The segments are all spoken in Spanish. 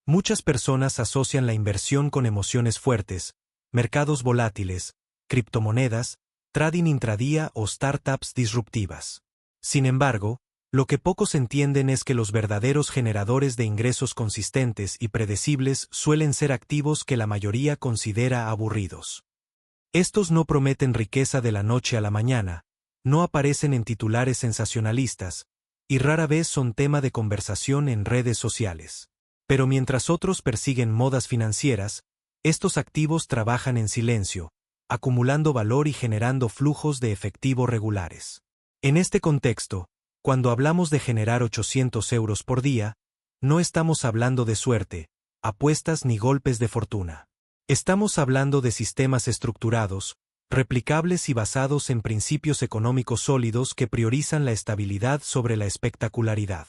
Muchas personas asocian la inversión con emociones fuertes, mercados volátiles, criptomonedas, trading intradía o startups disruptivas. Sin embargo, lo que pocos entienden es que los verdaderos generadores de ingresos consistentes y predecibles suelen ser activos que la mayoría considera aburridos. Estos no prometen riqueza de la noche a la mañana, no aparecen en titulares sensacionalistas, y rara vez son tema de conversación en redes sociales. Pero mientras otros persiguen modas financieras, estos activos trabajan en silencio, acumulando valor y generando flujos de efectivo regulares. En este contexto, cuando hablamos de generar 800 euros por día, no estamos hablando de suerte, apuestas ni golpes de fortuna. Estamos hablando de sistemas estructurados, replicables y basados en principios económicos sólidos que priorizan la estabilidad sobre la espectacularidad.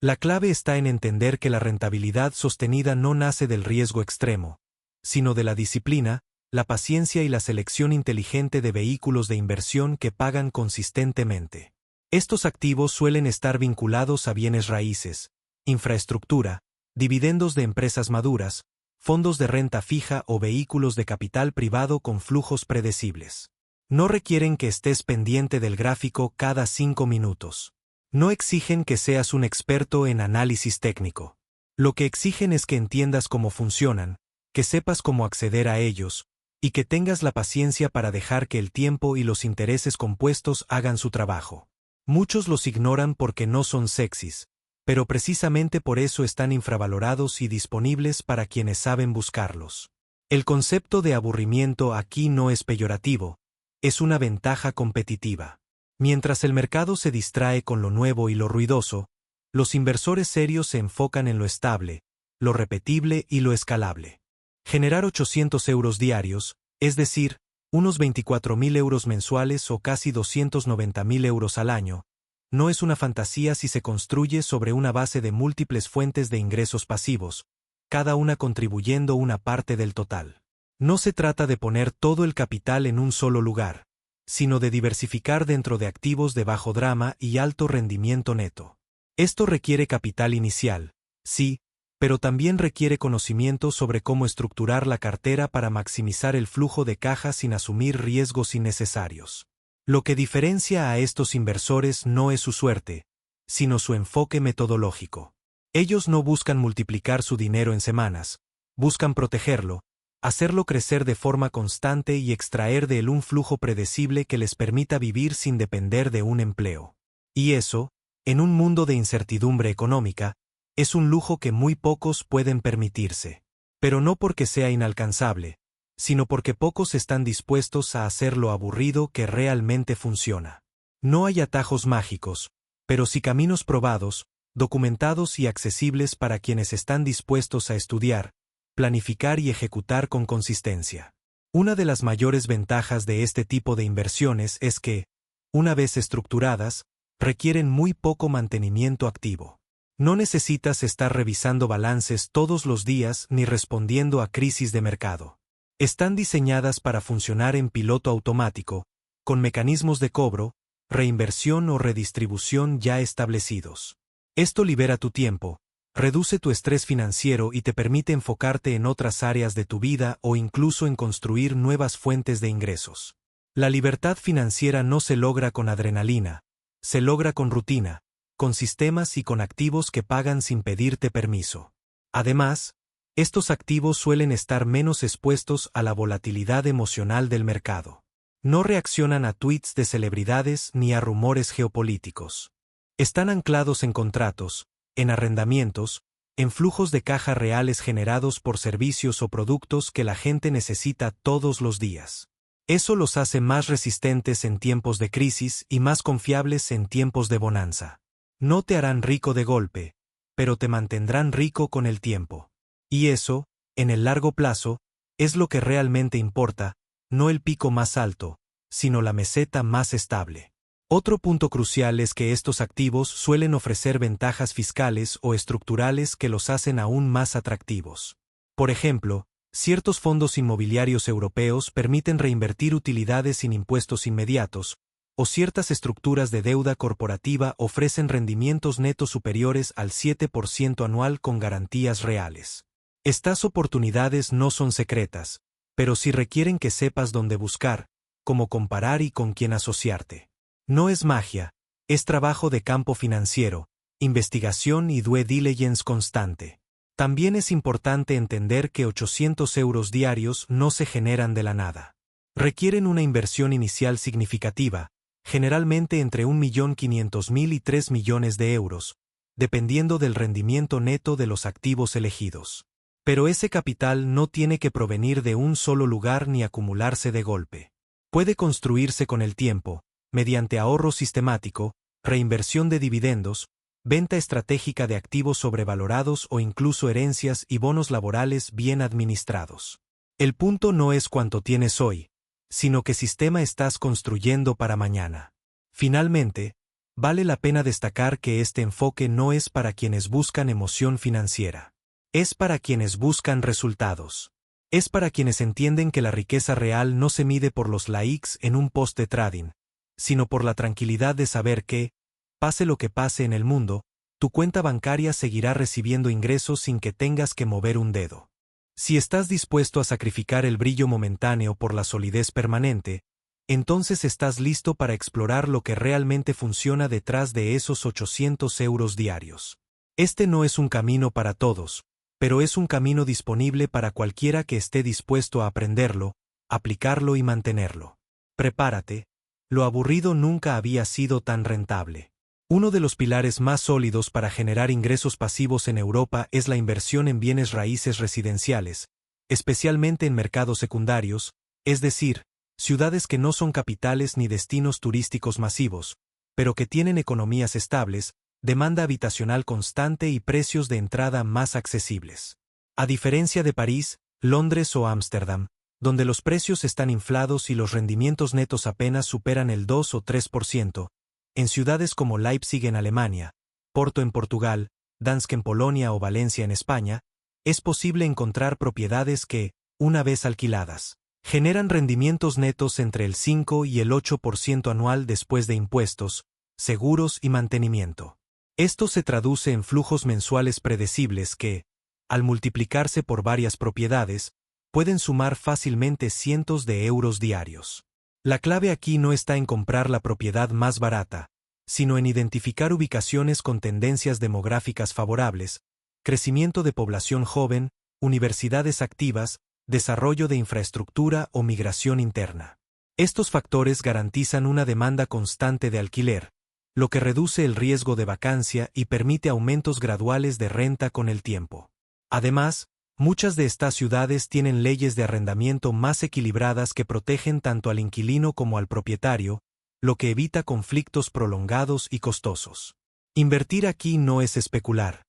La clave está en entender que la rentabilidad sostenida no nace del riesgo extremo, sino de la disciplina, la paciencia y la selección inteligente de vehículos de inversión que pagan consistentemente. Estos activos suelen estar vinculados a bienes raíces, infraestructura, dividendos de empresas maduras, fondos de renta fija o vehículos de capital privado con flujos predecibles. No requieren que estés pendiente del gráfico cada 5 minutos. No exigen que seas un experto en análisis técnico. Lo que exigen es que entiendas cómo funcionan, que sepas cómo acceder a ellos, y que tengas la paciencia para dejar que el tiempo y los intereses compuestos hagan su trabajo. Muchos los ignoran porque no son sexys, pero precisamente por eso están infravalorados y disponibles para quienes saben buscarlos. El concepto de aburrimiento aquí no es peyorativo, es una ventaja competitiva. Mientras el mercado se distrae con lo nuevo y lo ruidoso, los inversores serios se enfocan en lo estable, lo repetible y lo escalable. Generar 800 euros diarios, es decir, unos 24.000 euros mensuales o casi 290.000 euros al año, no es una fantasía si se construye sobre una base de múltiples fuentes de ingresos pasivos, cada una contribuyendo una parte del total. No se trata de poner todo el capital en un solo lugar, sino de diversificar dentro de activos de bajo drama y alto rendimiento neto. Esto requiere capital inicial, sí, pero también requiere conocimiento sobre cómo estructurar la cartera para maximizar el flujo de caja sin asumir riesgos innecesarios. Lo que diferencia a estos inversores no es su suerte, sino su enfoque metodológico. Ellos no buscan multiplicar su dinero en semanas, buscan protegerlo, hacerlo crecer de forma constante y extraer de él un flujo predecible que les permita vivir sin depender de un empleo. Y eso, en un mundo de incertidumbre económica, es un lujo que muy pocos pueden permitirse. Pero no porque sea inalcanzable, sino porque pocos están dispuestos a hacer lo aburrido que realmente funciona. No hay atajos mágicos, pero sí caminos probados, documentados y accesibles para quienes están dispuestos a estudiar, planificar y ejecutar con consistencia. Una de las mayores ventajas de este tipo de inversiones es que, una vez estructuradas, requieren muy poco mantenimiento activo. No necesitas estar revisando balances todos los días ni respondiendo a crisis de mercado. Están diseñadas para funcionar en piloto automático, con mecanismos de cobro, reinversión o redistribución ya establecidos. Esto libera tu tiempo, reduce tu estrés financiero y te permite enfocarte en otras áreas de tu vida o incluso en construir nuevas fuentes de ingresos. La libertad financiera no se logra con adrenalina, se logra con rutina, con sistemas y con activos que pagan sin pedirte permiso. Además, estos activos suelen estar menos expuestos a la volatilidad emocional del mercado. No reaccionan a tweets de celebridades ni a rumores geopolíticos. Están anclados en contratos, en arrendamientos, en flujos de caja reales generados por servicios o productos que la gente necesita todos los días. Eso los hace más resistentes en tiempos de crisis y más confiables en tiempos de bonanza. No te harán rico de golpe, pero te mantendrán rico con el tiempo. Y eso, en el largo plazo, es lo que realmente importa, no el pico más alto, sino la meseta más estable. Otro punto crucial es que estos activos suelen ofrecer ventajas fiscales o estructurales que los hacen aún más atractivos. Por ejemplo, ciertos fondos inmobiliarios europeos permiten reinvertir utilidades sin impuestos inmediatos, o ciertas estructuras de deuda corporativa ofrecen rendimientos netos superiores al 7% anual con garantías reales. Estas oportunidades no son secretas, pero sí requieren que sepas dónde buscar, cómo comparar y con quién asociarte. No es magia, es trabajo de campo financiero, investigación y due diligence constante. También es importante entender que 800 euros diarios no se generan de la nada. Requieren una inversión inicial significativa, generalmente entre 1.500.000 y 3 millones de euros, dependiendo del rendimiento neto de los activos elegidos. Pero ese capital no tiene que provenir de un solo lugar ni acumularse de golpe. Puede construirse con el tiempo, mediante ahorro sistemático, reinversión de dividendos, venta estratégica de activos sobrevalorados o incluso herencias y bonos laborales bien administrados. El punto no es cuánto tienes hoy, sino qué sistema estás construyendo para mañana. Finalmente, vale la pena destacar que este enfoque no es para quienes buscan emoción financiera. Es para quienes buscan resultados. Es para quienes entienden que la riqueza real no se mide por los likes en un post de trading, sino por la tranquilidad de saber que, pase lo que pase en el mundo, tu cuenta bancaria seguirá recibiendo ingresos sin que tengas que mover un dedo. Si estás dispuesto a sacrificar el brillo momentáneo por la solidez permanente, entonces estás listo para explorar lo que realmente funciona detrás de esos 800 euros diarios. Este no es un camino para todos, pero es un camino disponible para cualquiera que esté dispuesto a aprenderlo, aplicarlo y mantenerlo. Prepárate, lo aburrido nunca había sido tan rentable. Uno de los pilares más sólidos para generar ingresos pasivos en Europa es la inversión en bienes raíces residenciales, especialmente en mercados secundarios, es decir, ciudades que no son capitales ni destinos turísticos masivos, pero que tienen economías estables, demanda habitacional constante y precios de entrada más accesibles. A diferencia de París, Londres o Ámsterdam, donde los precios están inflados y los rendimientos netos apenas superan el 2 o 3%, en ciudades como Leipzig en Alemania, Porto en Portugal, Gdańsk en Polonia o Valencia en España, es posible encontrar propiedades que, una vez alquiladas, generan rendimientos netos entre el 5 y el 8% anual después de impuestos, seguros y mantenimiento. Esto se traduce en flujos mensuales predecibles que, al multiplicarse por varias propiedades, pueden sumar fácilmente cientos de euros diarios. La clave aquí no está en comprar la propiedad más barata, sino en identificar ubicaciones con tendencias demográficas favorables, crecimiento de población joven, universidades activas, desarrollo de infraestructura o migración interna. Estos factores garantizan una demanda constante de alquiler, lo que reduce el riesgo de vacancia y permite aumentos graduales de renta con el tiempo. Además, muchas de estas ciudades tienen leyes de arrendamiento más equilibradas que protegen tanto al inquilino como al propietario, lo que evita conflictos prolongados y costosos. Invertir aquí no es especular,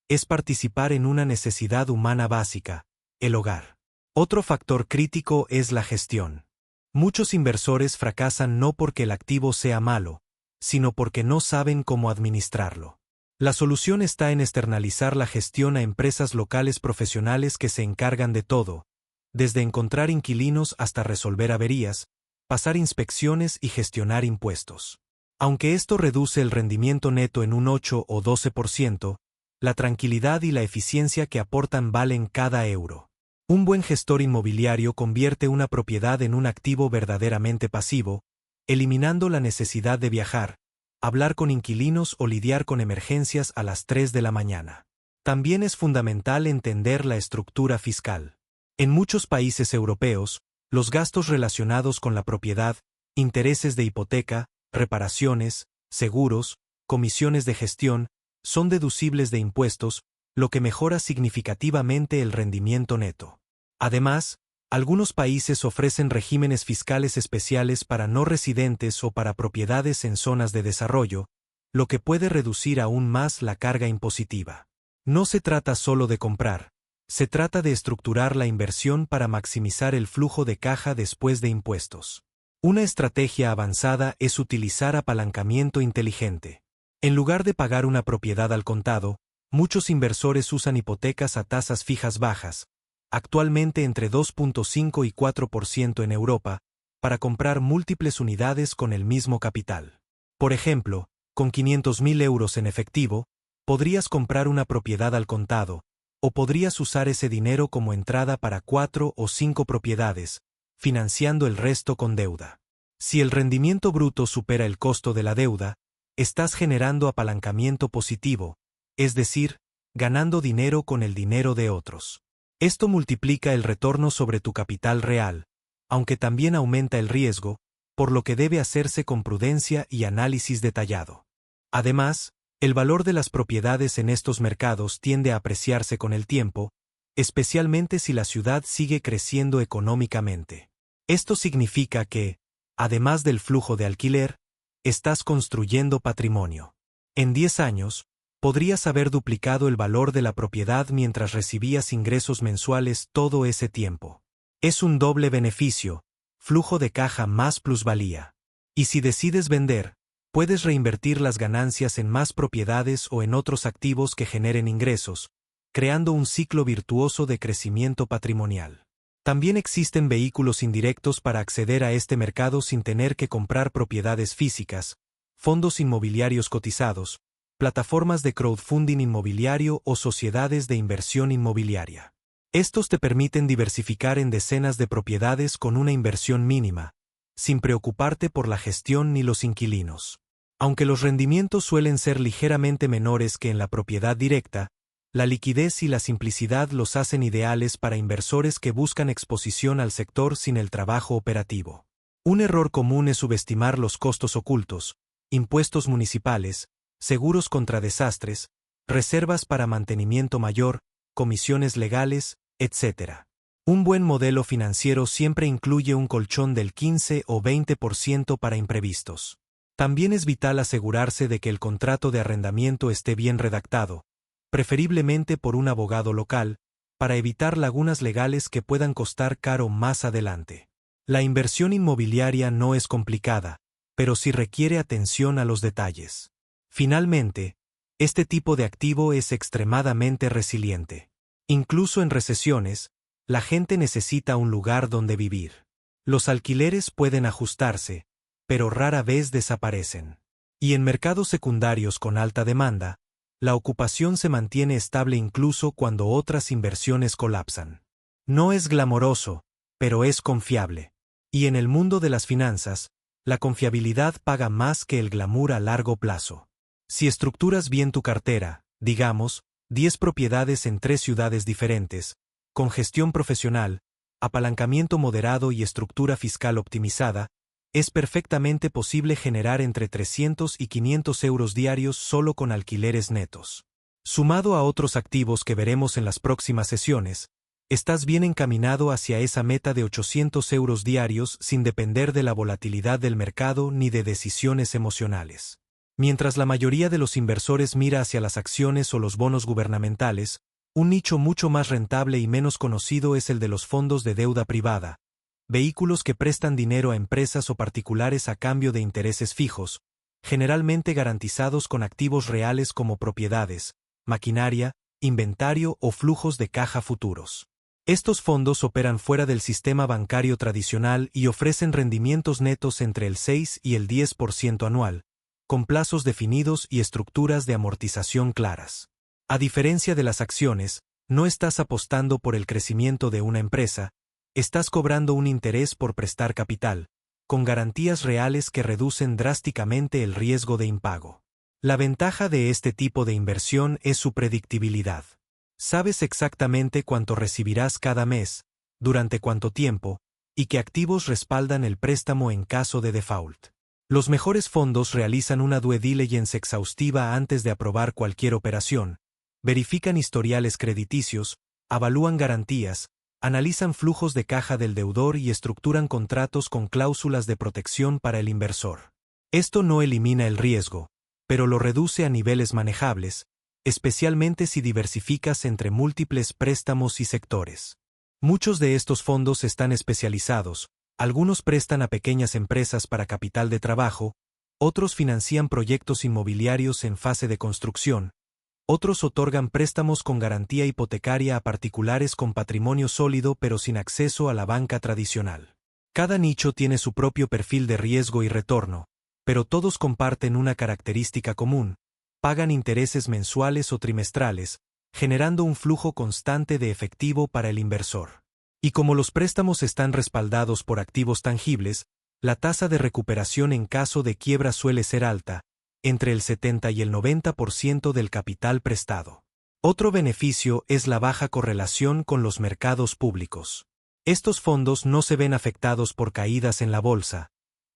es participar en una necesidad humana básica, el hogar. Otro factor crítico es la gestión. Muchos inversores fracasan no porque el activo sea malo, sino porque no saben cómo administrarlo. La solución está en externalizar la gestión a empresas locales profesionales que se encargan de todo, desde encontrar inquilinos hasta resolver averías, pasar inspecciones y gestionar impuestos. Aunque esto reduce el rendimiento neto en un 8 o 12%, la tranquilidad y la eficiencia que aportan valen cada euro. Un buen gestor inmobiliario convierte una propiedad en un activo verdaderamente pasivo, eliminando la necesidad de viajar, hablar con inquilinos o lidiar con emergencias a las 3 de la mañana. También es fundamental entender la estructura fiscal. En muchos países europeos, los gastos relacionados con la propiedad, intereses de hipoteca, reparaciones, seguros, comisiones de gestión, son deducibles de impuestos, lo que mejora significativamente el rendimiento neto. Además, algunos países ofrecen regímenes fiscales especiales para no residentes o para propiedades en zonas de desarrollo, lo que puede reducir aún más la carga impositiva. No se trata solo de comprar, se trata de estructurar la inversión para maximizar el flujo de caja después de impuestos. Una estrategia avanzada es utilizar apalancamiento inteligente. En lugar de pagar una propiedad al contado, muchos inversores usan hipotecas a tasas fijas bajas, actualmente entre 2.5 y 4% en Europa, para comprar múltiples unidades con el mismo capital. Por ejemplo, con 500.000 euros en efectivo, podrías comprar una propiedad al contado, o podrías usar ese dinero como entrada para 4 o 5 propiedades, financiando el resto con deuda. Si el rendimiento bruto supera el costo de la deuda, estás generando apalancamiento positivo, es decir, ganando dinero con el dinero de otros. Esto multiplica el retorno sobre tu capital real, aunque también aumenta el riesgo, por lo que debe hacerse con prudencia y análisis detallado. Además, el valor de las propiedades en estos mercados tiende a apreciarse con el tiempo, especialmente si la ciudad sigue creciendo económicamente. Esto significa que, además del flujo de alquiler, estás construyendo patrimonio. En 10 años, podrías haber duplicado el valor de la propiedad mientras recibías ingresos mensuales todo ese tiempo. Es un doble beneficio, flujo de caja más plusvalía. Y si decides vender, puedes reinvertir las ganancias en más propiedades o en otros activos que generen ingresos, creando un ciclo virtuoso de crecimiento patrimonial. También existen vehículos indirectos para acceder a este mercado sin tener que comprar propiedades físicas, fondos inmobiliarios cotizados, plataformas de crowdfunding inmobiliario o sociedades de inversión inmobiliaria. Estos te permiten diversificar en decenas de propiedades con una inversión mínima, sin preocuparte por la gestión ni los inquilinos. Aunque los rendimientos suelen ser ligeramente menores que en la propiedad directa, la liquidez y la simplicidad los hacen ideales para inversores que buscan exposición al sector sin el trabajo operativo. Un error común es subestimar los costos ocultos, impuestos municipales, seguros contra desastres, reservas para mantenimiento mayor, comisiones legales, etc. Un buen modelo financiero siempre incluye un colchón del 15 o 20% para imprevistos. También es vital asegurarse de que el contrato de arrendamiento esté bien redactado, preferiblemente por un abogado local, para evitar lagunas legales que puedan costar caro más adelante. La inversión inmobiliaria no es complicada, pero sí requiere atención a los detalles. Finalmente, este tipo de activo es extremadamente resiliente. Incluso en recesiones, la gente necesita un lugar donde vivir. Los alquileres pueden ajustarse, pero rara vez desaparecen. Y en mercados secundarios con alta demanda, la ocupación se mantiene estable incluso cuando otras inversiones colapsan. No es glamoroso, pero es confiable. Y en el mundo de las finanzas, la confiabilidad paga más que el glamour a largo plazo. Si estructuras bien tu cartera, digamos, 10 propiedades en 3 ciudades diferentes, con gestión profesional, apalancamiento moderado y estructura fiscal optimizada, es perfectamente posible generar entre 300 y 500 euros diarios solo con alquileres netos. Sumado a otros activos que veremos en las próximas sesiones, estás bien encaminado hacia esa meta de 800 euros diarios sin depender de la volatilidad del mercado ni de decisiones emocionales. Mientras la mayoría de los inversores mira hacia las acciones o los bonos gubernamentales, un nicho mucho más rentable y menos conocido es el de los fondos de deuda privada, vehículos que prestan dinero a empresas o particulares a cambio de intereses fijos, generalmente garantizados con activos reales como propiedades, maquinaria, inventario o flujos de caja futuros. Estos fondos operan fuera del sistema bancario tradicional y ofrecen rendimientos netos entre el 6 y el 10% anual, con plazos definidos y estructuras de amortización claras. A diferencia de las acciones, no estás apostando por el crecimiento de una empresa, estás cobrando un interés por prestar capital, con garantías reales que reducen drásticamente el riesgo de impago. La ventaja de este tipo de inversión es su predictibilidad. Sabes exactamente cuánto recibirás cada mes, durante cuánto tiempo, y qué activos respaldan el préstamo en caso de default. Los mejores fondos realizan una due diligence exhaustiva antes de aprobar cualquier operación, verifican historiales crediticios, avalúan garantías, analizan flujos de caja del deudor y estructuran contratos con cláusulas de protección para el inversor. Esto no elimina el riesgo, pero lo reduce a niveles manejables, especialmente si diversificas entre múltiples préstamos y sectores. Muchos de estos fondos están especializados, algunos prestan a pequeñas empresas para capital de trabajo, otros financian proyectos inmobiliarios en fase de construcción, otros otorgan préstamos con garantía hipotecaria a particulares con patrimonio sólido pero sin acceso a la banca tradicional. Cada nicho tiene su propio perfil de riesgo y retorno, pero todos comparten una característica común: pagan intereses mensuales o trimestrales, generando un flujo constante de efectivo para el inversor. Y como los préstamos están respaldados por activos tangibles, la tasa de recuperación en caso de quiebra suele ser alta, entre el 70 y el 90% del capital prestado. Otro beneficio es la baja correlación con los mercados públicos. Estos fondos no se ven afectados por caídas en la bolsa,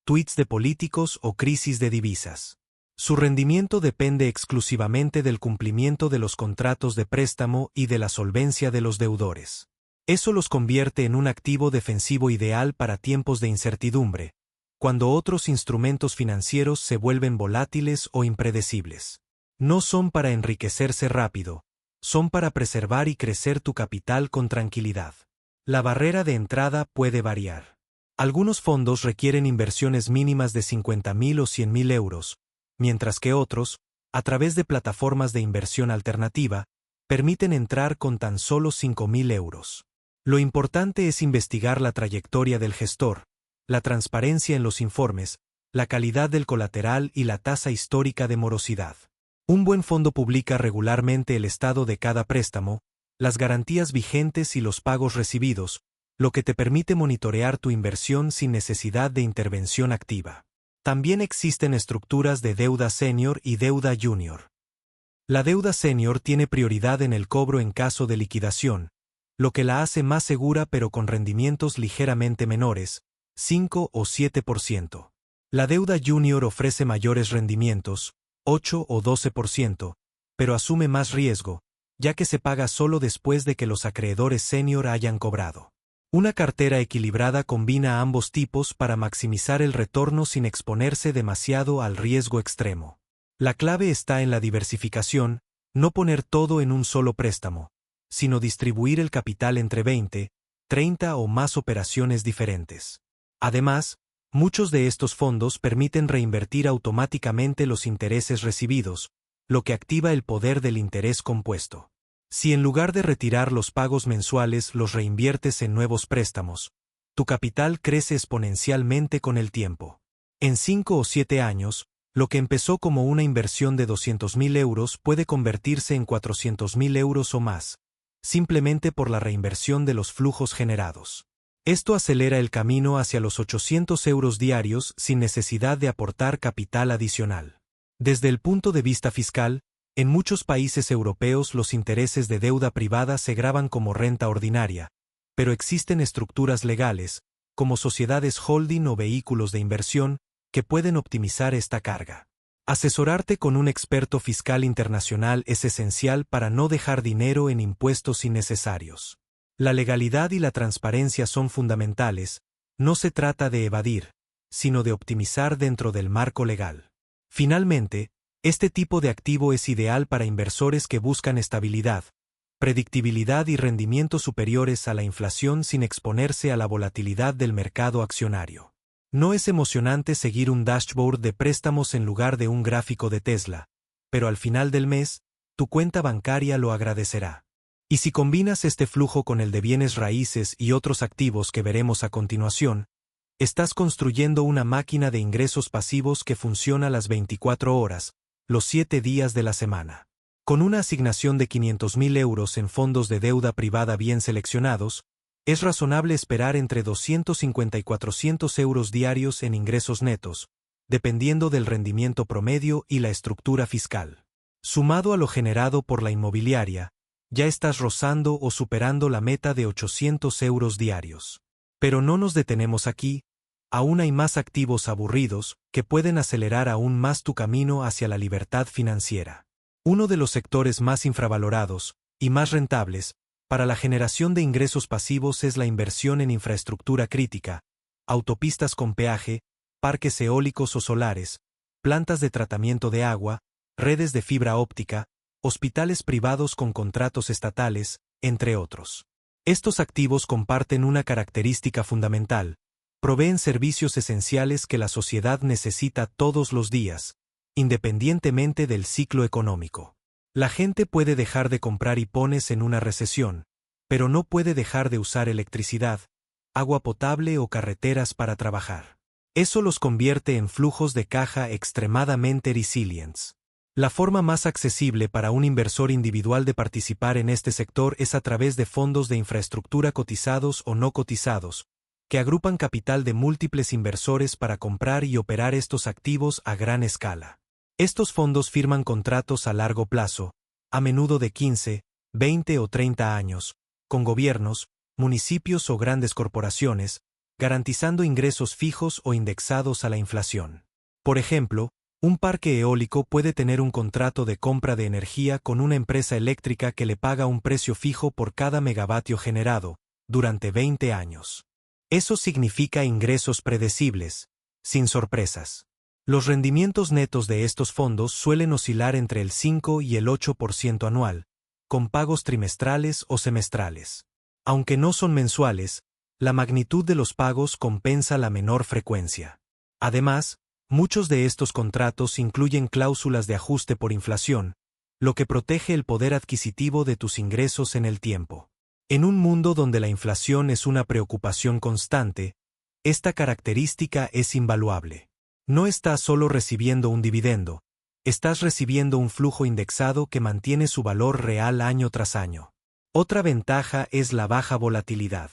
tweets de políticos o crisis de divisas. Su rendimiento depende exclusivamente del cumplimiento de los contratos de préstamo y de la solvencia de los deudores. Eso los convierte en un activo defensivo ideal para tiempos de incertidumbre, cuando otros instrumentos financieros se vuelven volátiles o impredecibles. No son para enriquecerse rápido, son para preservar y crecer tu capital con tranquilidad. La barrera de entrada puede variar. Algunos fondos requieren inversiones mínimas de 50.000 o 100.000 euros, mientras que otros, a través de plataformas de inversión alternativa, permiten entrar con tan solo 5.000 euros. Lo importante es investigar la trayectoria del gestor, la transparencia en los informes, la calidad del colateral y la tasa histórica de morosidad. Un buen fondo publica regularmente el estado de cada préstamo, las garantías vigentes y los pagos recibidos, lo que te permite monitorear tu inversión sin necesidad de intervención activa. También existen estructuras de deuda senior y deuda junior. La deuda senior tiene prioridad en el cobro en caso de liquidación, lo que la hace más segura pero con rendimientos ligeramente menores, 5 o 7%. La deuda junior ofrece mayores rendimientos, 8 o 12%, pero asume más riesgo, ya que se paga solo después de que los acreedores senior hayan cobrado. Una cartera equilibrada combina ambos tipos para maximizar el retorno sin exponerse demasiado al riesgo extremo. La clave está en la diversificación, no poner todo en un solo préstamo, sino distribuir el capital entre 20, 30 o más operaciones diferentes. Además, muchos de estos fondos permiten reinvertir automáticamente los intereses recibidos, lo que activa el poder del interés compuesto. Si en lugar de retirar los pagos mensuales los reinviertes en nuevos préstamos, tu capital crece exponencialmente con el tiempo. En 5 o 7 años, lo que empezó como una inversión de 200.000 euros puede convertirse en 400.000 euros o más, simplemente por la reinversión de los flujos generados. Esto acelera el camino hacia los 800 euros diarios sin necesidad de aportar capital adicional. Desde el punto de vista fiscal, en muchos países europeos los intereses de deuda privada se gravan como renta ordinaria, pero existen estructuras legales, como sociedades holding o vehículos de inversión, que pueden optimizar esta carga. Asesorarte con un experto fiscal internacional es esencial para no dejar dinero en impuestos innecesarios. La legalidad y la transparencia son fundamentales, no se trata de evadir, sino de optimizar dentro del marco legal. Finalmente, este tipo de activo es ideal para inversores que buscan estabilidad, predictibilidad y rendimientos superiores a la inflación sin exponerse a la volatilidad del mercado accionario. No es emocionante seguir un dashboard de préstamos en lugar de un gráfico de Tesla, pero al final del mes, tu cuenta bancaria lo agradecerá. Y si combinas este flujo con el de bienes raíces y otros activos que veremos a continuación, estás construyendo una máquina de ingresos pasivos que funciona las 24 horas, los 7 días de la semana. Con una asignación de 500.000 euros en fondos de deuda privada bien seleccionados, es razonable esperar entre 250 y 400 euros diarios en ingresos netos, dependiendo del rendimiento promedio y la estructura fiscal. Sumado a lo generado por la inmobiliaria, ya estás rozando o superando la meta de 800 euros diarios. Pero no nos detenemos aquí, aún hay más activos aburridos que pueden acelerar aún más tu camino hacia la libertad financiera. Uno de los sectores más infravalorados y más rentables para la generación de ingresos pasivos es la inversión en infraestructura crítica, autopistas con peaje, parques eólicos o solares, plantas de tratamiento de agua, redes de fibra óptica, hospitales privados con contratos estatales, entre otros. Estos activos comparten una característica fundamental: proveen servicios esenciales que la sociedad necesita todos los días, independientemente del ciclo económico. La gente puede dejar de comprar hipones en una recesión, pero no puede dejar de usar electricidad, agua potable o carreteras para trabajar. Eso los convierte en flujos de caja extremadamente resilientes. La forma más accesible para un inversor individual de participar en este sector es a través de fondos de infraestructura cotizados o no cotizados, que agrupan capital de múltiples inversores para comprar y operar estos activos a gran escala. Estos fondos firman contratos a largo plazo, a menudo de 15, 20 o 30 años, con gobiernos, municipios o grandes corporaciones, garantizando ingresos fijos o indexados a la inflación. Por ejemplo, un parque eólico puede tener un contrato de compra de energía con una empresa eléctrica que le paga un precio fijo por cada megavatio generado, durante 20 años. Eso significa ingresos predecibles, sin sorpresas. Los rendimientos netos de estos fondos suelen oscilar entre el 5 y el 8% anual, con pagos trimestrales o semestrales. Aunque no son mensuales, la magnitud de los pagos compensa la menor frecuencia. Además, muchos de estos contratos incluyen cláusulas de ajuste por inflación, lo que protege el poder adquisitivo de tus ingresos en el tiempo. En un mundo donde la inflación es una preocupación constante, esta característica es invaluable. No estás solo recibiendo un dividendo, estás recibiendo un flujo indexado que mantiene su valor real año tras año. Otra ventaja es la baja volatilidad.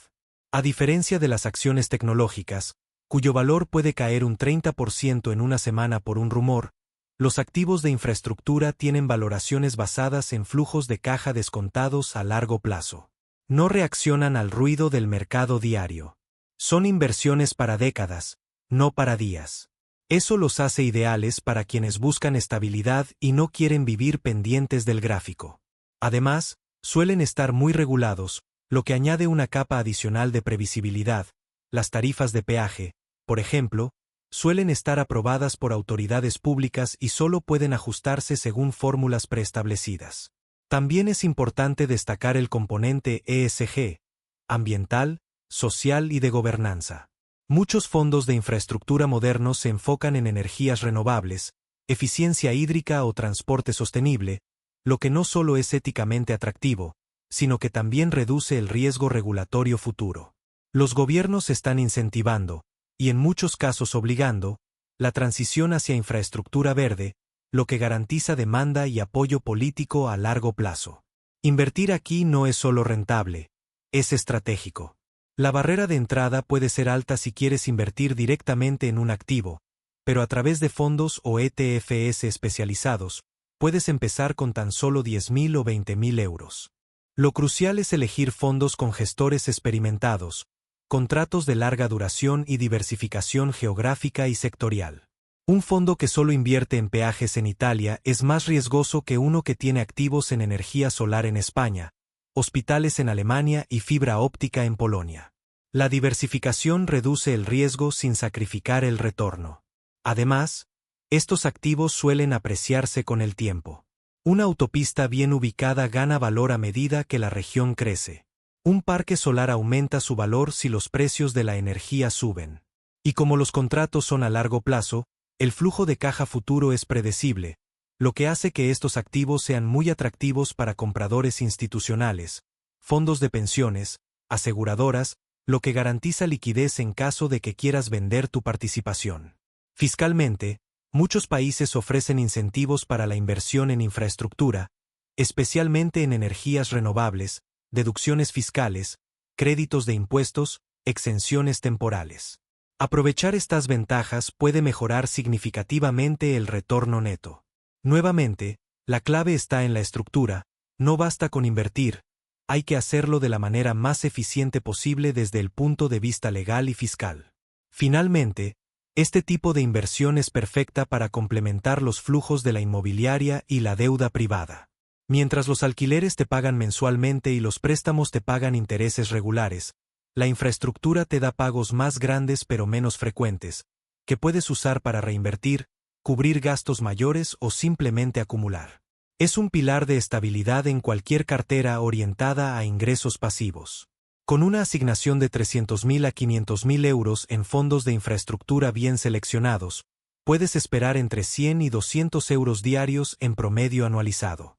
A diferencia de las acciones tecnológicas, cuyo valor puede caer un 30% en una semana por un rumor, los activos de infraestructura tienen valoraciones basadas en flujos de caja descontados a largo plazo. No reaccionan al ruido del mercado diario. Son inversiones para décadas, no para días. Eso los hace ideales para quienes buscan estabilidad y no quieren vivir pendientes del gráfico. Además, suelen estar muy regulados, lo que añade una capa adicional de previsibilidad. Las tarifas de peaje, por ejemplo, suelen estar aprobadas por autoridades públicas y solo pueden ajustarse según fórmulas preestablecidas. También es importante destacar el componente ESG, ambiental, social y de gobernanza. Muchos fondos de infraestructura modernos se enfocan en energías renovables, eficiencia hídrica o transporte sostenible, lo que no solo es éticamente atractivo, sino que también reduce el riesgo regulatorio futuro. Los gobiernos están incentivando, y en muchos casos obligando, la transición hacia infraestructura verde, lo que garantiza demanda y apoyo político a largo plazo. Invertir aquí no es solo rentable, es estratégico. La barrera de entrada puede ser alta si quieres invertir directamente en un activo, pero a través de fondos o ETFs especializados, puedes empezar con tan solo 10.000 o 20.000 euros. Lo crucial es elegir fondos con gestores experimentados, contratos de larga duración y diversificación geográfica y sectorial. Un fondo que solo invierte en peajes en Italia es más riesgoso que uno que tiene activos en energía solar en España, hospitales en Alemania y fibra óptica en Polonia. La diversificación reduce el riesgo sin sacrificar el retorno. Además, estos activos suelen apreciarse con el tiempo. Una autopista bien ubicada gana valor a medida que la región crece. Un parque solar aumenta su valor si los precios de la energía suben. Y como los contratos son a largo plazo, el flujo de caja futuro es predecible, lo que hace que estos activos sean muy atractivos para compradores institucionales, fondos de pensiones, aseguradoras, lo que garantiza liquidez en caso de que quieras vender tu participación. Fiscalmente, muchos países ofrecen incentivos para la inversión en infraestructura, especialmente en energías renovables, deducciones fiscales, créditos de impuestos, exenciones temporales. Aprovechar estas ventajas puede mejorar significativamente el retorno neto. Nuevamente, la clave está en la estructura, no basta con invertir, hay que hacerlo de la manera más eficiente posible desde el punto de vista legal y fiscal. Finalmente, este tipo de inversión es perfecta para complementar los flujos de la inmobiliaria y la deuda privada. Mientras los alquileres te pagan mensualmente y los préstamos te pagan intereses regulares, la infraestructura te da pagos más grandes pero menos frecuentes, que puedes usar para reinvertir, cubrir gastos mayores o simplemente acumular. Es un pilar de estabilidad en cualquier cartera orientada a ingresos pasivos. Con una asignación de 300.000 a 500.000 euros en fondos de infraestructura bien seleccionados, puedes esperar entre 100 y 200 euros diarios en promedio anualizado.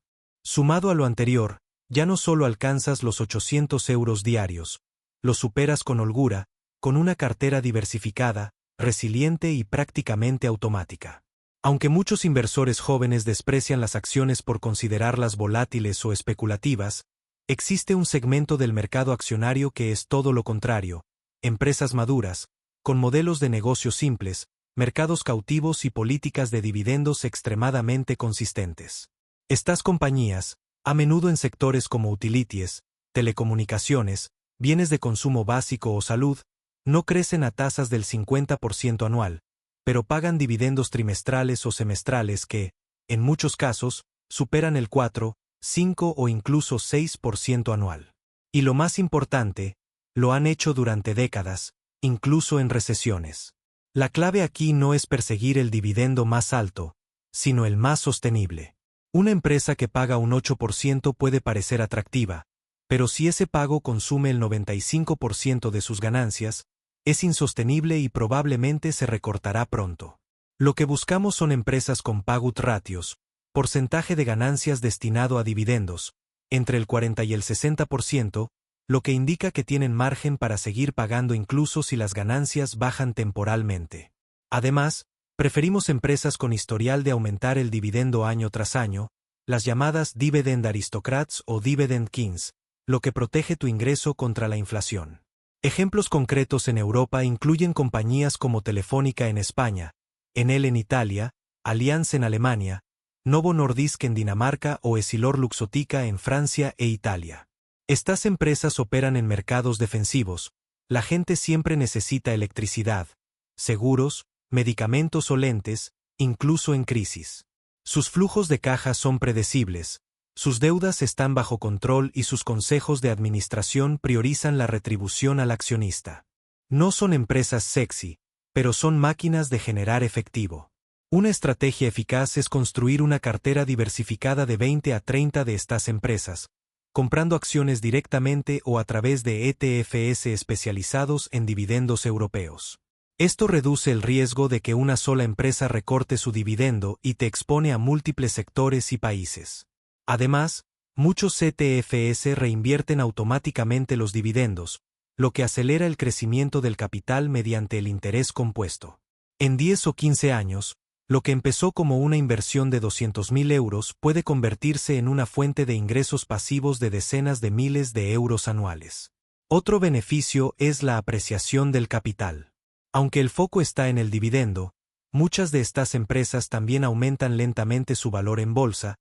Sumado a lo anterior, ya no solo alcanzas los 800 euros diarios, los superas con holgura, con una cartera diversificada, resiliente y prácticamente automática. Aunque muchos inversores jóvenes desprecian las acciones por considerarlas volátiles o especulativas, existe un segmento del mercado accionario que es todo lo contrario: empresas maduras, con modelos de negocio simples, mercados cautivos y políticas de dividendos extremadamente consistentes. Estas compañías, a menudo en sectores como utilities, telecomunicaciones, bienes de consumo básico o salud, no crecen a tasas del 50% anual, pero pagan dividendos trimestrales o semestrales que, en muchos casos, superan el 4, 5 o incluso 6% anual. Y lo más importante, lo han hecho durante décadas, incluso en recesiones. La clave aquí no es perseguir el dividendo más alto, sino el más sostenible. Una empresa que paga un 8% puede parecer atractiva, pero si ese pago consume el 95% de sus ganancias, es insostenible y probablemente se recortará pronto. Lo que buscamos son empresas con payout ratios, porcentaje de ganancias destinado a dividendos, entre el 40 y el 60%, lo que indica que tienen margen para seguir pagando incluso si las ganancias bajan temporalmente. Además, preferimos empresas con historial de aumentar el dividendo año tras año, las llamadas Dividend Aristocrats o Dividend Kings, lo que protege tu ingreso contra la inflación. Ejemplos concretos en Europa incluyen compañías como Telefónica en España, Enel en Italia, Allianz en Alemania, Novo Nordisk en Dinamarca o EssilorLuxottica en Francia e Italia. Estas empresas operan en mercados defensivos. La gente siempre necesita electricidad, seguros, medicamentos o lentes, incluso en crisis. Sus flujos de caja son predecibles, sus deudas están bajo control y sus consejos de administración priorizan la retribución al accionista. No son empresas sexy, pero son máquinas de generar efectivo. Una estrategia eficaz es construir una cartera diversificada de 20 a 30 de estas empresas, comprando acciones directamente o a través de ETFs especializados en dividendos europeos. Esto reduce el riesgo de que una sola empresa recorte su dividendo y te expone a múltiples sectores y países. Además, muchos ETFs reinvierten automáticamente los dividendos, lo que acelera el crecimiento del capital mediante el interés compuesto. En 10 o 15 años, lo que empezó como una inversión de 200.000 euros puede convertirse en una fuente de ingresos pasivos de decenas de miles de euros anuales. Otro beneficio es la apreciación del capital. Aunque el foco está en el dividendo, muchas de estas empresas también aumentan lentamente su valor en bolsa,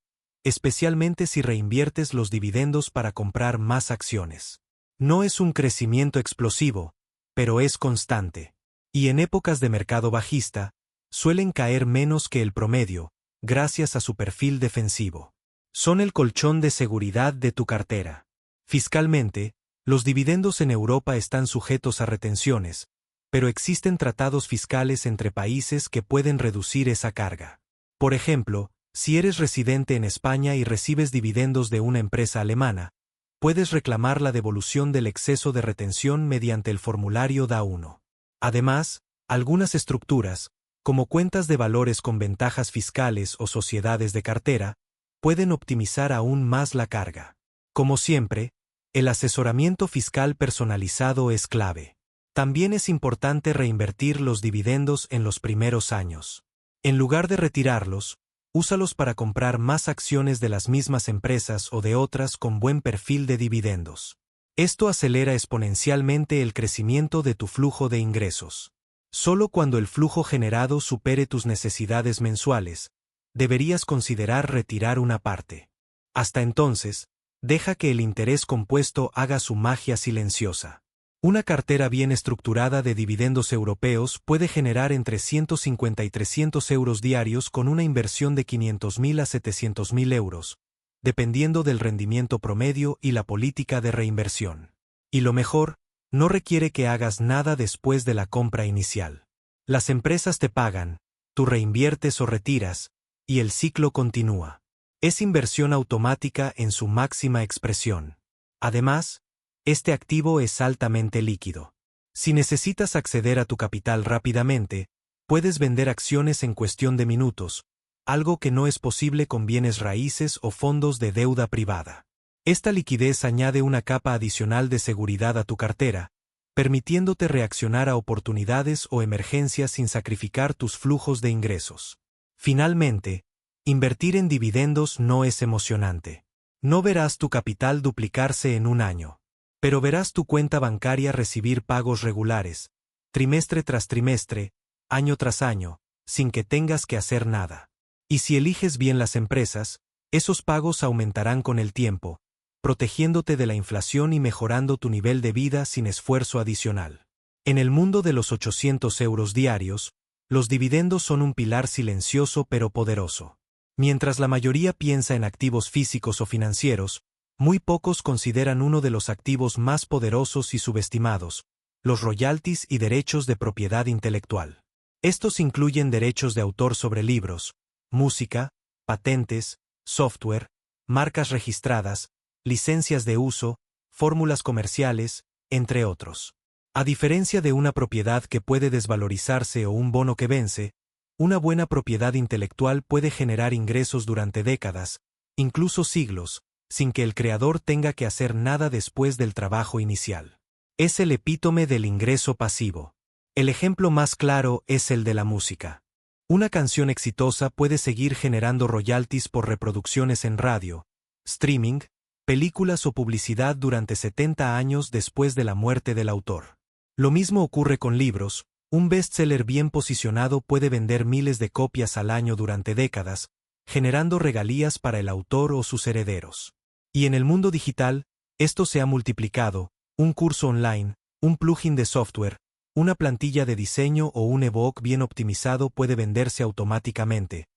especialmente si reinviertes los dividendos para comprar más acciones. No es un crecimiento explosivo, pero es constante. Y en épocas de mercado bajista, suelen caer menos que el promedio, gracias a su perfil defensivo. Son el colchón de seguridad de tu cartera. Fiscalmente, los dividendos en Europa están sujetos a retenciones, pero existen tratados fiscales entre países que pueden reducir esa carga. Por ejemplo, si eres residente en España y recibes dividendos de una empresa alemana, puedes reclamar la devolución del exceso de retención mediante el formulario DA1. Además, algunas estructuras, como cuentas de valores con ventajas fiscales o sociedades de cartera, pueden optimizar aún más la carga. Como siempre, el asesoramiento fiscal personalizado es clave. También es importante reinvertir los dividendos en los primeros años. En lugar de retirarlos, úsalos para comprar más acciones de las mismas empresas o de otras con buen perfil de dividendos. Esto acelera exponencialmente el crecimiento de tu flujo de ingresos. Solo cuando el flujo generado supere tus necesidades mensuales, deberías considerar retirar una parte. Hasta entonces, deja que el interés compuesto haga su magia silenciosa. Una cartera bien estructurada de dividendos europeos puede generar entre 150 y 300 euros diarios con una inversión de 500.000 a 700.000 euros, dependiendo del rendimiento promedio y la política de reinversión. Y lo mejor, no requiere que hagas nada después de la compra inicial. Las empresas te pagan, tú reinviertes o retiras, y el ciclo continúa. Es inversión automática en su máxima expresión. Además, este activo es altamente líquido. Si necesitas acceder a tu capital rápidamente, puedes vender acciones en cuestión de minutos, algo que no es posible con bienes raíces o fondos de deuda privada. Esta liquidez añade una capa adicional de seguridad a tu cartera, permitiéndote reaccionar a oportunidades o emergencias sin sacrificar tus flujos de ingresos. Finalmente, invertir en dividendos no es emocionante. No verás tu capital duplicarse en un año, pero verás tu cuenta bancaria recibir pagos regulares, trimestre tras trimestre, año tras año, sin que tengas que hacer nada. Y si eliges bien las empresas, esos pagos aumentarán con el tiempo, protegiéndote de la inflación y mejorando tu nivel de vida sin esfuerzo adicional. En el mundo de los 800 euros diarios, los dividendos son un pilar silencioso pero poderoso. Mientras la mayoría piensa en activos físicos o financieros, muy pocos consideran uno de los activos más poderosos y subestimados, los royalties y derechos de propiedad intelectual. Estos incluyen derechos de autor sobre libros, música, patentes, software, marcas registradas, licencias de uso, fórmulas comerciales, entre otros. A diferencia de una propiedad que puede desvalorizarse o un bono que vence, una buena propiedad intelectual puede generar ingresos durante décadas, incluso siglos, sin que el creador tenga que hacer nada después del trabajo inicial. Es el epítome del ingreso pasivo. El ejemplo más claro es el de la música. Una canción exitosa puede seguir generando royalties por reproducciones en radio, streaming, películas o publicidad durante 70 años después de la muerte del autor. Lo mismo ocurre con libros. Un bestseller bien posicionado puede vender miles de copias al año durante décadas, generando regalías para el autor o sus herederos. Y en el mundo digital, esto se ha multiplicado. Un curso online, un plugin de software, una plantilla de diseño o un ebook bien optimizado puede venderse automáticamente,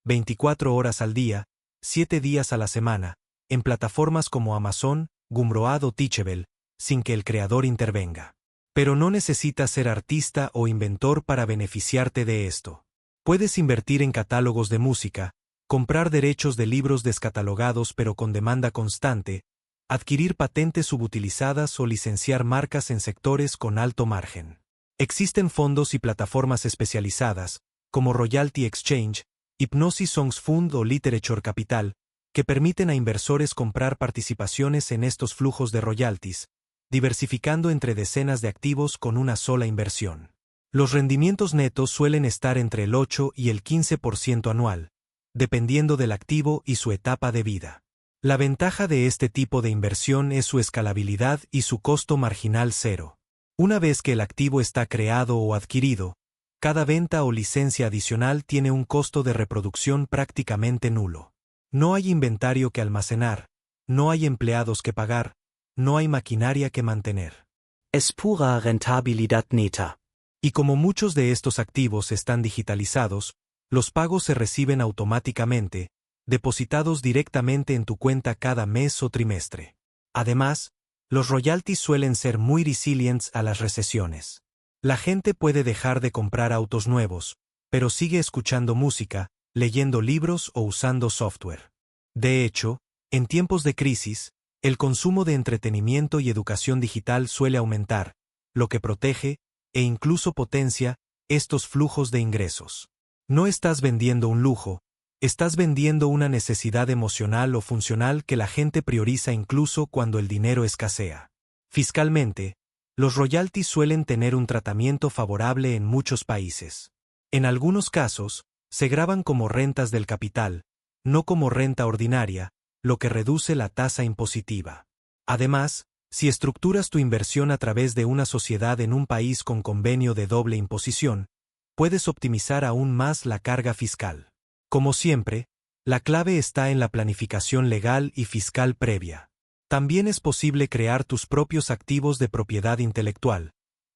24 horas al día, 7 días a la semana, en plataformas como Amazon, Gumroad o Teachable, sin que el creador intervenga. Pero no necesitas ser artista o inventor para beneficiarte de esto. Puedes invertir en catálogos de música, comprar derechos de libros descatalogados pero con demanda constante, adquirir patentes subutilizadas o licenciar marcas en sectores con alto margen. Existen fondos y plataformas especializadas, como Royalty Exchange, Hypnosis Songs Fund o Literature Capital, que permiten a inversores comprar participaciones en estos flujos de royalties, diversificando entre decenas de activos con una sola inversión. Los rendimientos netos suelen estar entre el 8 y el 15% anual, dependiendo del activo y su etapa de vida. La ventaja de este tipo de inversión es su escalabilidad y su costo marginal cero. Una vez que el activo está creado o adquirido, cada venta o licencia adicional tiene un costo de reproducción prácticamente nulo. No hay inventario que almacenar, no hay empleados que pagar, no hay maquinaria que mantener. Es pura rentabilidad neta. Y como muchos de estos activos están digitalizados, los pagos se reciben automáticamente, depositados directamente en tu cuenta cada mes o trimestre. Además, los royalties suelen ser muy resilientes a las recesiones. La gente puede dejar de comprar autos nuevos, pero sigue escuchando música, leyendo libros o usando software. De hecho, en tiempos de crisis, el consumo de entretenimiento y educación digital suele aumentar, lo que protege, e incluso potencia, estos flujos de ingresos. No estás vendiendo un lujo, estás vendiendo una necesidad emocional o funcional que la gente prioriza incluso cuando el dinero escasea. Fiscalmente, los royalties suelen tener un tratamiento favorable en muchos países. En algunos casos, se graban como rentas del capital, no como renta ordinaria, lo que reduce la tasa impositiva. Además, si estructuras tu inversión a través de una sociedad en un país con convenio de doble imposición, puedes optimizar aún más la carga fiscal. Como siempre, la clave está en la planificación legal y fiscal previa. También es posible crear tus propios activos de propiedad intelectual,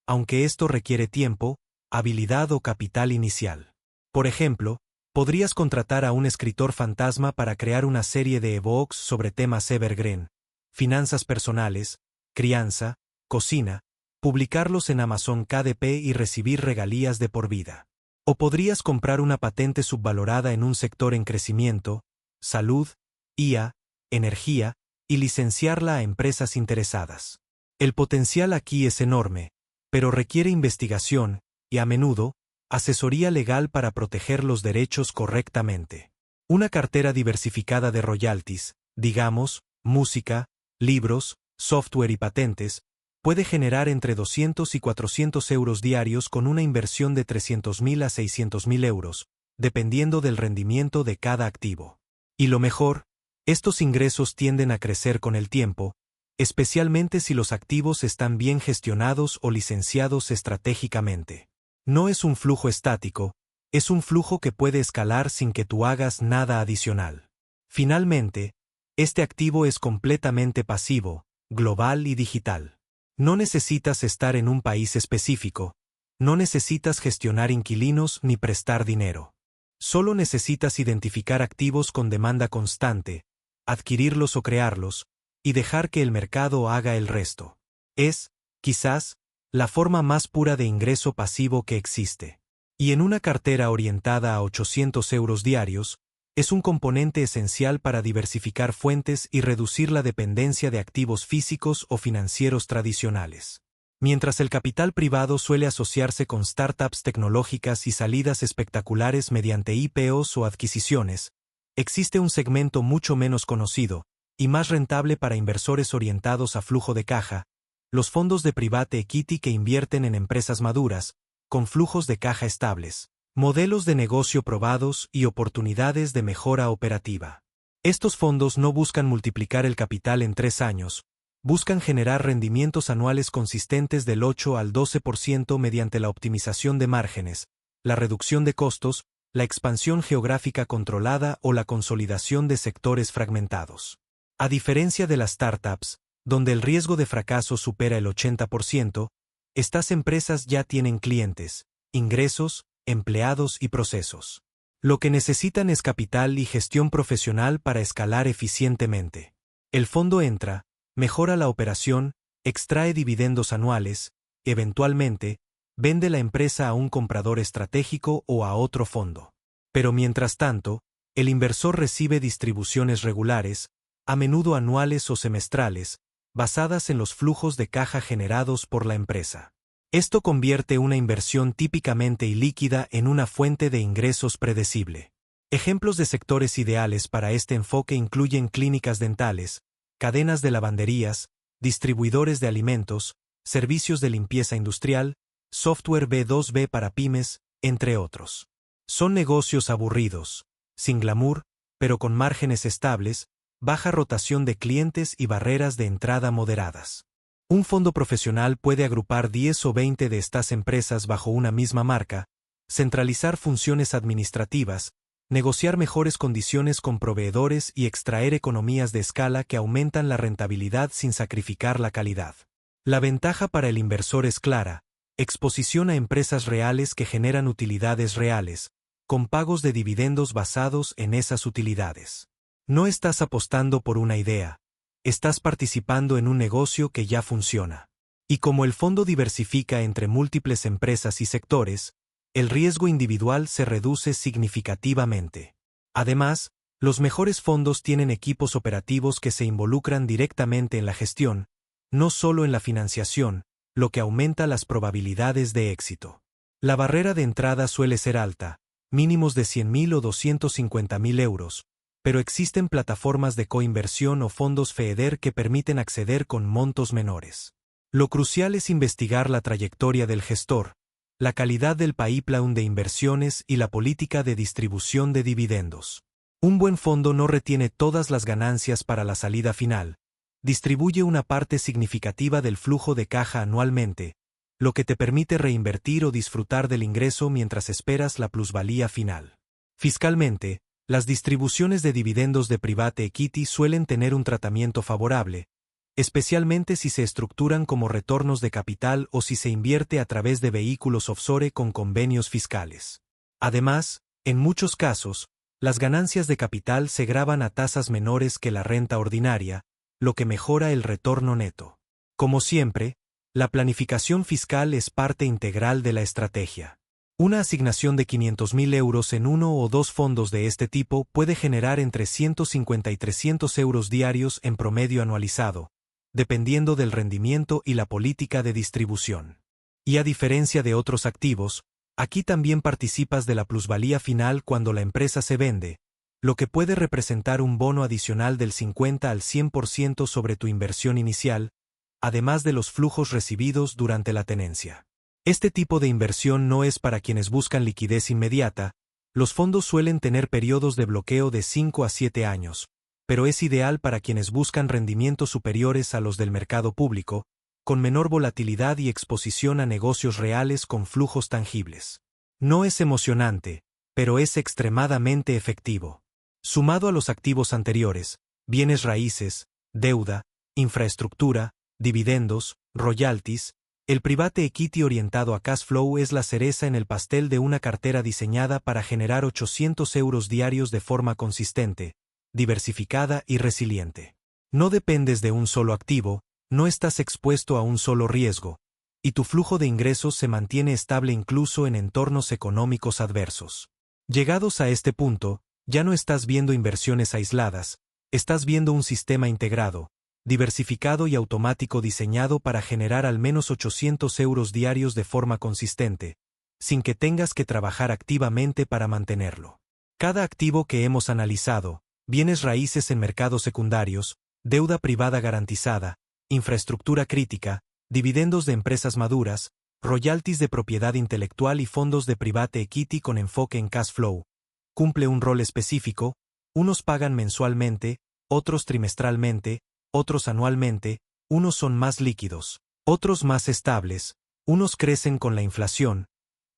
aunque esto requiere tiempo, habilidad o capital inicial. Por ejemplo, podrías contratar a un escritor fantasma para crear una serie de ebooks sobre temas evergreen, finanzas personales, crianza, cocina, publicarlos en Amazon KDP y recibir regalías de por vida. O podrías comprar una patente subvalorada en un sector en crecimiento, salud, IA, energía, y licenciarla a empresas interesadas. El potencial aquí es enorme, pero requiere investigación y, a menudo, asesoría legal para proteger los derechos correctamente. Una cartera diversificada de royalties, digamos, música, libros, software y patentes, puede generar entre 200 y 400 euros diarios con una inversión de 300.000 a 600.000 euros, dependiendo del rendimiento de cada activo. Y lo mejor, estos ingresos tienden a crecer con el tiempo, especialmente si los activos están bien gestionados o licenciados estratégicamente. No es un flujo estático, es un flujo que puede escalar sin que tú hagas nada adicional. Finalmente, este activo es completamente pasivo, global y digital. No necesitas estar en un país específico, no necesitas gestionar inquilinos ni prestar dinero. Solo necesitas identificar activos con demanda constante, adquirirlos o crearlos, y dejar que el mercado haga el resto. Es, quizás, la forma más pura de ingreso pasivo que existe. Y en una cartera orientada a 800 euros diarios, es un componente esencial para diversificar fuentes y reducir la dependencia de activos físicos o financieros tradicionales. Mientras el capital privado suele asociarse con startups tecnológicas y salidas espectaculares mediante IPOs o adquisiciones, existe un segmento mucho menos conocido y más rentable para inversores orientados a flujo de caja, los fondos de private equity que invierten en empresas maduras, con flujos de caja estables, modelos de negocio probados y oportunidades de mejora operativa. Estos fondos no buscan multiplicar el capital en 3 años, buscan generar rendimientos anuales consistentes del 8 al 12% mediante la optimización de márgenes, la reducción de costos, la expansión geográfica controlada o la consolidación de sectores fragmentados. A diferencia de las startups, donde el riesgo de fracaso supera el 80%, estas empresas ya tienen clientes, ingresos, empleados y procesos. Lo que necesitan es capital y gestión profesional para escalar eficientemente. El fondo entra, mejora la operación, extrae dividendos anuales, eventualmente, vende la empresa a un comprador estratégico o a otro fondo. Pero mientras tanto, el inversor recibe distribuciones regulares, a menudo anuales o semestrales, basadas en los flujos de caja generados por la empresa. Esto convierte una inversión típicamente ilíquida en una fuente de ingresos predecible. Ejemplos de sectores ideales para este enfoque incluyen clínicas dentales, cadenas de lavanderías, distribuidores de alimentos, servicios de limpieza industrial, software B2B para pymes, entre otros. Son negocios aburridos, sin glamour, pero con márgenes estables, baja rotación de clientes y barreras de entrada moderadas. Un fondo profesional puede agrupar 10 o 20 de estas empresas bajo una misma marca, centralizar funciones administrativas, negociar mejores condiciones con proveedores y extraer economías de escala que aumentan la rentabilidad sin sacrificar la calidad. La ventaja para el inversor es clara: exposición a empresas reales que generan utilidades reales, con pagos de dividendos basados en esas utilidades. No estás apostando por una idea, estás participando en un negocio que ya funciona. Y como el fondo diversifica entre múltiples empresas y sectores, el riesgo individual se reduce significativamente. Además, los mejores fondos tienen equipos operativos que se involucran directamente en la gestión, no solo en la financiación, lo que aumenta las probabilidades de éxito. La barrera de entrada suele ser alta, mínimos de 100.000 o 250.000 euros, pero existen plataformas de coinversión o fondos FEDER que permiten acceder con montos menores. Lo crucial es investigar la trayectoria del gestor, la calidad del pipeline de inversiones y la política de distribución de dividendos. Un buen fondo no retiene todas las ganancias para la salida final, distribuye una parte significativa del flujo de caja anualmente, lo que te permite reinvertir o disfrutar del ingreso mientras esperas la plusvalía final. Fiscalmente, las distribuciones de dividendos de private equity suelen tener un tratamiento favorable, especialmente si se estructuran como retornos de capital o si se invierte a través de vehículos offshore con convenios fiscales. Además, en muchos casos, las ganancias de capital se gravan a tasas menores que la renta ordinaria, lo que mejora el retorno neto. Como siempre, la planificación fiscal es parte integral de la estrategia. Una asignación de 500.000 euros en uno o dos fondos de este tipo puede generar entre 150 y 300 euros diarios en promedio anualizado, dependiendo del rendimiento y la política de distribución. Y a diferencia de otros activos, aquí también participas de la plusvalía final cuando la empresa se vende, lo que puede representar un bono adicional del 50 al 100% sobre tu inversión inicial, además de los flujos recibidos durante la tenencia. Este tipo de inversión no es para quienes buscan liquidez inmediata, Los fondos suelen tener periodos de bloqueo de 5 a 7 años, pero es ideal para quienes buscan rendimientos superiores a los del mercado público, con menor volatilidad y exposición a negocios reales con flujos tangibles. No es emocionante, pero es extremadamente efectivo. Sumado a los activos anteriores, bienes raíces, deuda, infraestructura, dividendos, royalties, el private equity orientado a cash flow es la cereza en el pastel de una cartera diseñada para generar 800 euros diarios de forma consistente, diversificada y resiliente. No dependes de un solo activo, no estás expuesto a un solo riesgo, y tu flujo de ingresos se mantiene estable incluso en entornos económicos adversos. Llegados a este punto, ya no estás viendo inversiones aisladas, estás viendo un sistema integrado, diversificado y automático diseñado para generar al menos 800 euros diarios de forma consistente, sin que tengas que trabajar activamente para mantenerlo. Cada activo que hemos analizado, bienes raíces en mercados secundarios, deuda privada garantizada, infraestructura crítica, dividendos de empresas maduras, royalties de propiedad intelectual y fondos de private equity con enfoque en cash flow, cumple un rol específico, unos pagan mensualmente, otros trimestralmente, otros anualmente, unos son más líquidos, otros más estables, unos crecen con la inflación,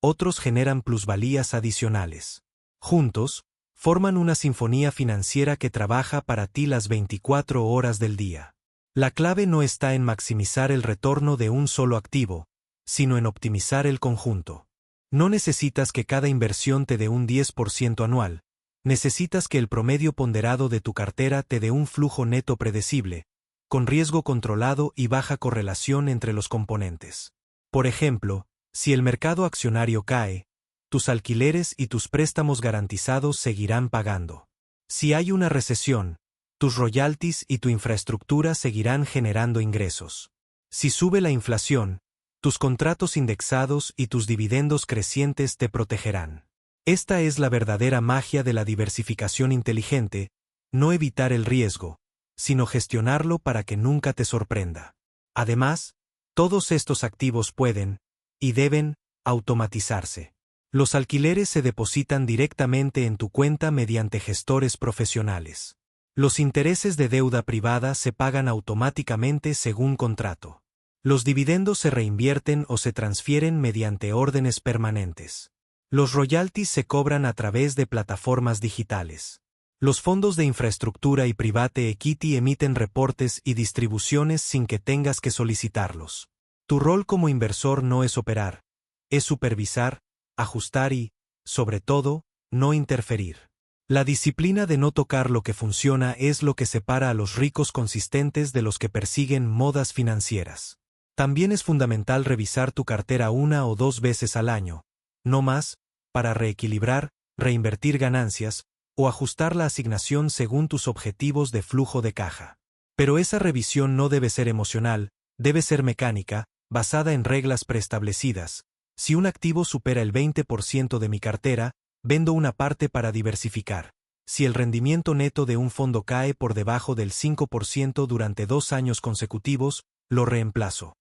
otros generan plusvalías adicionales. Juntos, forman una sinfonía financiera que trabaja para ti las 24 horas del día. La clave no está en maximizar el retorno de un solo activo, sino en optimizar el conjunto. No necesitas que cada inversión te dé un 10% anual, necesitas que el promedio ponderado de tu cartera te dé un flujo neto predecible, con riesgo controlado y baja correlación entre los componentes. Por ejemplo, si el mercado accionario cae, tus alquileres y tus préstamos garantizados seguirán pagando. Si hay una recesión, tus royalties y tu infraestructura seguirán generando ingresos. Si sube la inflación, tus contratos indexados y tus dividendos crecientes te protegerán. Esta es la verdadera magia de la diversificación inteligente, no evitar el riesgo, sino gestionarlo para que nunca te sorprenda. Además, todos estos activos pueden, y deben, automatizarse. Los alquileres se depositan directamente en tu cuenta mediante gestores profesionales. Los intereses de deuda privada se pagan automáticamente según contrato. Los dividendos se reinvierten o se transfieren mediante órdenes permanentes. Los royalties se cobran a través de plataformas digitales. Los fondos de infraestructura y private equity emiten reportes y distribuciones sin que tengas que solicitarlos. Tu rol como inversor no es operar, es supervisar, ajustar y, sobre todo, no interferir. La disciplina de no tocar lo que funciona es lo que separa a los ricos consistentes de los que persiguen modas financieras. También es fundamental revisar tu cartera 1 o 2 veces al año, no más, para reequilibrar, reinvertir ganancias, o ajustar la asignación según tus objetivos de flujo de caja. Pero esa revisión no debe ser emocional, debe ser mecánica, basada en reglas preestablecidas. Si un activo supera el 20% de mi cartera, vendo una parte para diversificar. Si el rendimiento neto de un fondo cae por debajo del 5% durante 2 años consecutivos, lo reemplazo.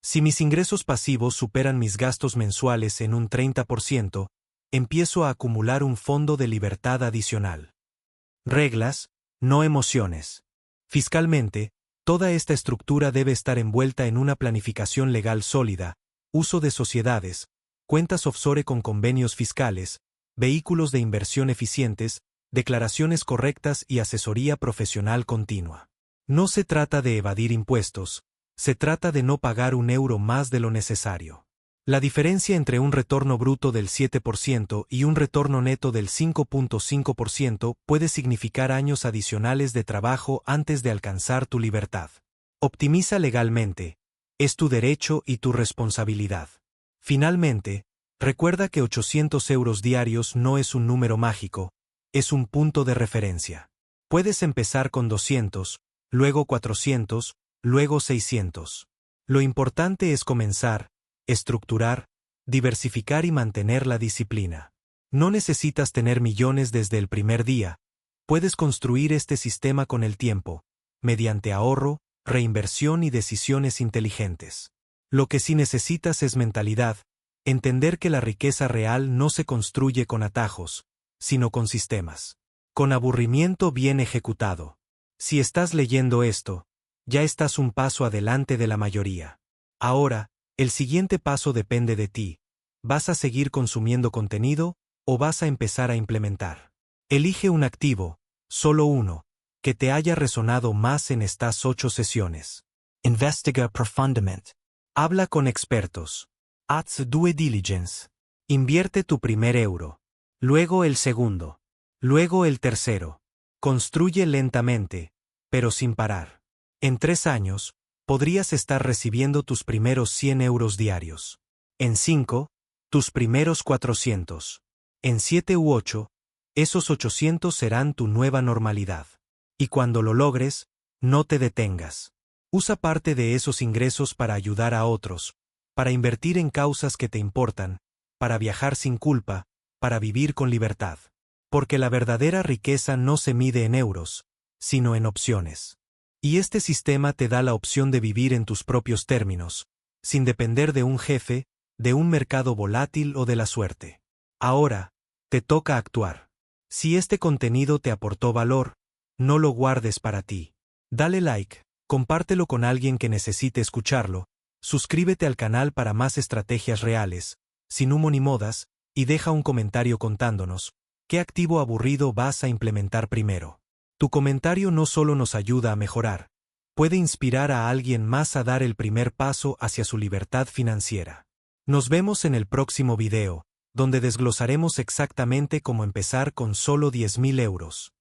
Si mis ingresos pasivos superan mis gastos mensuales en un 30%, empiezo a acumular un fondo de libertad adicional. Reglas, no emociones. Fiscalmente, toda esta estructura debe estar envuelta en una planificación legal sólida, uso de sociedades, cuentas offshore con convenios fiscales, vehículos de inversión eficientes, declaraciones correctas y asesoría profesional continua. No se trata de evadir impuestos, se trata de no pagar un euro más de lo necesario. La diferencia entre un retorno bruto del 7% y un retorno neto del 5.5% puede significar años adicionales de trabajo antes de alcanzar tu libertad. Optimiza legalmente. Es tu derecho y tu responsabilidad. Finalmente, recuerda que 800 euros diarios no es un número mágico, es un punto de referencia. Puedes empezar con 200, luego 400, luego 600. Lo importante es comenzar, estructurar, diversificar y mantener la disciplina. No necesitas tener millones desde el primer día. Puedes construir este sistema con el tiempo, mediante ahorro, reinversión y decisiones inteligentes. Lo que sí necesitas es mentalidad, entender que la riqueza real no se construye con atajos, sino con sistemas. Con aburrimiento bien ejecutado. Si estás leyendo esto, ya estás un paso adelante de la mayoría. Ahora, el siguiente paso depende de ti. ¿Vas a seguir consumiendo contenido o vas a empezar a implementar? Elige un activo, solo uno, que te haya resonado más en estas 8 sesiones. Investiga profundamente. Habla con expertos. Haz due diligence. Invierte tu primer euro. Luego el segundo. Luego el tercero. Construye lentamente, pero sin parar. En 3 años, podrías estar recibiendo tus primeros 100 euros diarios. En 5, tus primeros 400. En 7 u 8, esos 800 serán tu nueva normalidad. Y cuando lo logres, no te detengas. Usa parte de esos ingresos para ayudar a otros, para invertir en causas que te importan, para viajar sin culpa, para vivir con libertad. Porque la verdadera riqueza no se mide en euros, sino en opciones. Y este sistema te da la opción de vivir en tus propios términos, sin depender de un jefe, de un mercado volátil o de la suerte. Ahora, te toca actuar. Si este contenido te aportó valor, no lo guardes para ti. Dale like, compártelo con alguien que necesite escucharlo, suscríbete al canal para más estrategias reales, sin humo ni modas, y deja un comentario contándonos qué activo aburrido vas a implementar primero. Tu comentario no solo nos ayuda a mejorar, puede inspirar a alguien más a dar el primer paso hacia su libertad financiera. Nos vemos en el próximo video, donde desglosaremos exactamente cómo empezar con solo 10.000 euros.